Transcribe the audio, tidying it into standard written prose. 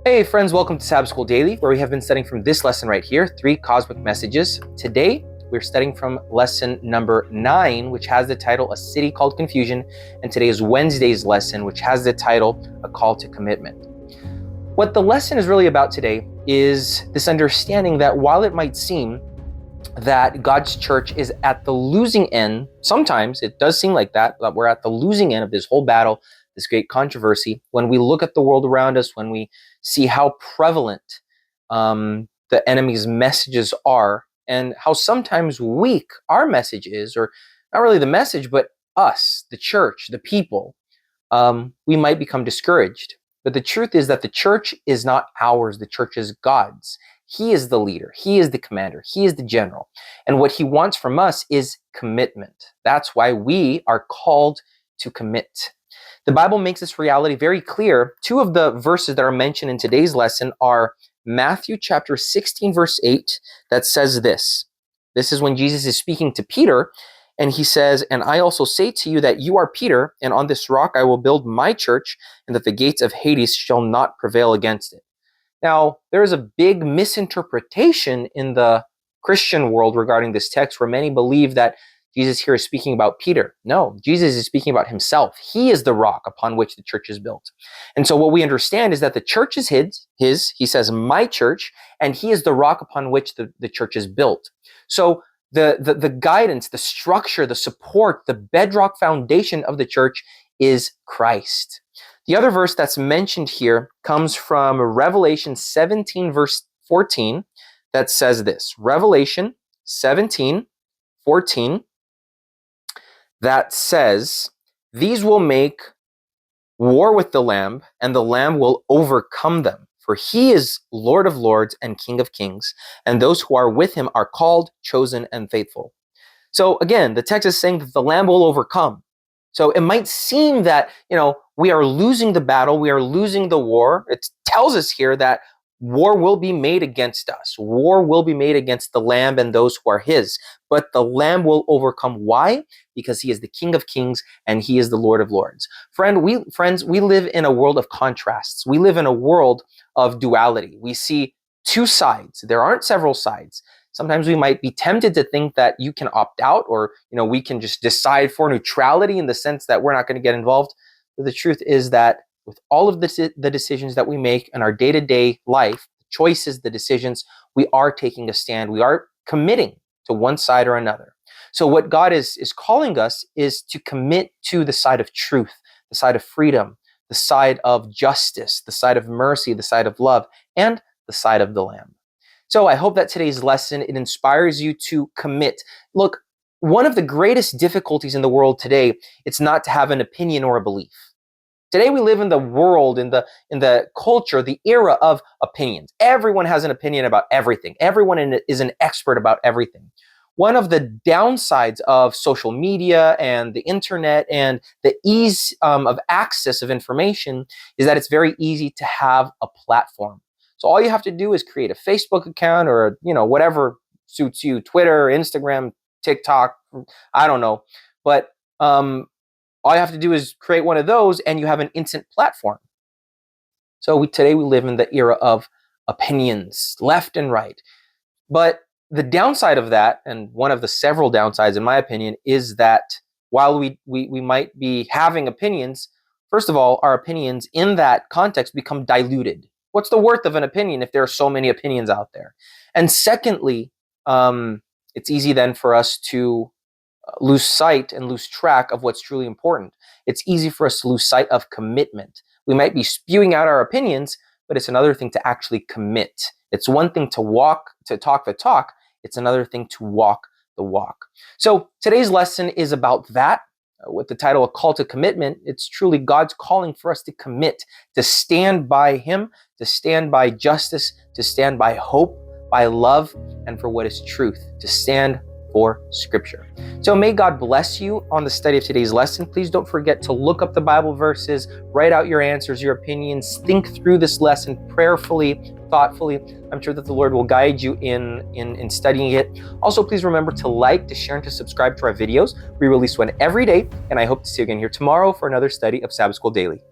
Hey friends, welcome to Sabbath School Daily, where we have been studying from this lesson right here, 3 cosmic messages. Today, we're studying from lesson number 9, which has the title, A City Called Confusion, and today is Wednesday's lesson, which has the title, A Call to Commitment. What the lesson is really about today is this understanding that while it might seem that God's church is at the losing end, sometimes it does seem like that we're at the losing end of this whole battle, this great controversy. When we look at the world around us, when we see how prevalent the enemy's messages are, and how sometimes weak our message is, or not really the message, but us, the church, the people, we might become discouraged. But the truth is that the church is not ours, the church is God's. He is the leader, he is the commander, he is the general. And what he wants from us is commitment. That's why we are called to commit. The Bible makes this reality very clear. 2 of the verses that are mentioned in today's lesson are Matthew chapter 16, verse 8, that says this. This is when Jesus is speaking to Peter, and he says, "And I also say to you that you are Peter, and on this rock I will build my church, and that the gates of Hades shall not prevail against it." Now, there is a big misinterpretation in the Christian world regarding this text, where many believe that Jesus here is speaking about Peter. No, Jesus is speaking about himself. He is the rock upon which the church is built. And so what we understand is that the church is his, he says, my church, and he is the rock upon which the church is built. So the guidance, the structure, the support, the bedrock foundation of the church is Christ. The other verse that's mentioned here comes from Revelation 17, verse 14, that says this. Revelation 17, 14, that says, "These will make war with the Lamb, and the Lamb will overcome them. For he is Lord of lords and King of kings, and those who are with him are called, chosen, and faithful." So again, the text is saying that the Lamb will overcome. So it might seem that, we are losing the battle, we are losing the war. It tells us here that war will be made against us. War will be made against the Lamb and those who are his. But the Lamb will overcome. Why? Because he is the King of kings and he is the Lord of lords. Friends, we live in a world of contrasts. We live in a world of duality. We see 2 sides. There aren't several sides. Sometimes we might be tempted to think that you can opt out, or we can just decide for neutrality in the sense that we're not going to get involved. But the truth is that with all of the decisions that we make in our day-to-day life, the choices, the decisions, we are taking a stand. We are committing to one side or another. So what God is calling us is to commit to the side of truth, the side of freedom, the side of justice, the side of mercy, the side of love, and the side of the Lamb. So I hope that today's lesson, it inspires you to commit. Look, one of the greatest difficulties in the world today, it's not to have an opinion or a belief. Today we live in the world, in the culture, the era of opinions. Everyone has an opinion about everything. Everyone is an expert about everything. One of the downsides of social media and the internet and the ease of access of information is that it's very easy to have a platform. So all you have to do is create a Facebook account, or whatever suits you, Twitter, Instagram, TikTok, I don't know. But all you have to do is create one of those and you have an instant platform. So today we live in the era of opinions, left and right. But the downside of that, and one of the several downsides in my opinion, is that while we might be having opinions, first of all, our opinions in that context become diluted. What's the worth of an opinion if there are so many opinions out there? And secondly, it's easy then for us to lose sight and lose track of what's truly important. It's easy for us to lose sight of commitment. We might be spewing out our opinions, but it's another thing to actually commit. It's one thing to talk the talk. It's another thing to walk the walk. So today's lesson is about that. With the title, A Call to Commitment, it's truly God's calling for us to commit, to stand by him, to stand by justice, to stand by hope, by love, and for what is truth, to stand for Scripture. So may God bless you on the study of today's lesson. Please don't forget to look up the Bible verses, write out your answers, your opinions, think through this lesson prayerfully, thoughtfully. I'm sure that the Lord will guide you in studying it. Also, please remember to like, to share, and to subscribe to our videos. We release one every day, and I hope to see you again here tomorrow for another study of Sabbath School Daily.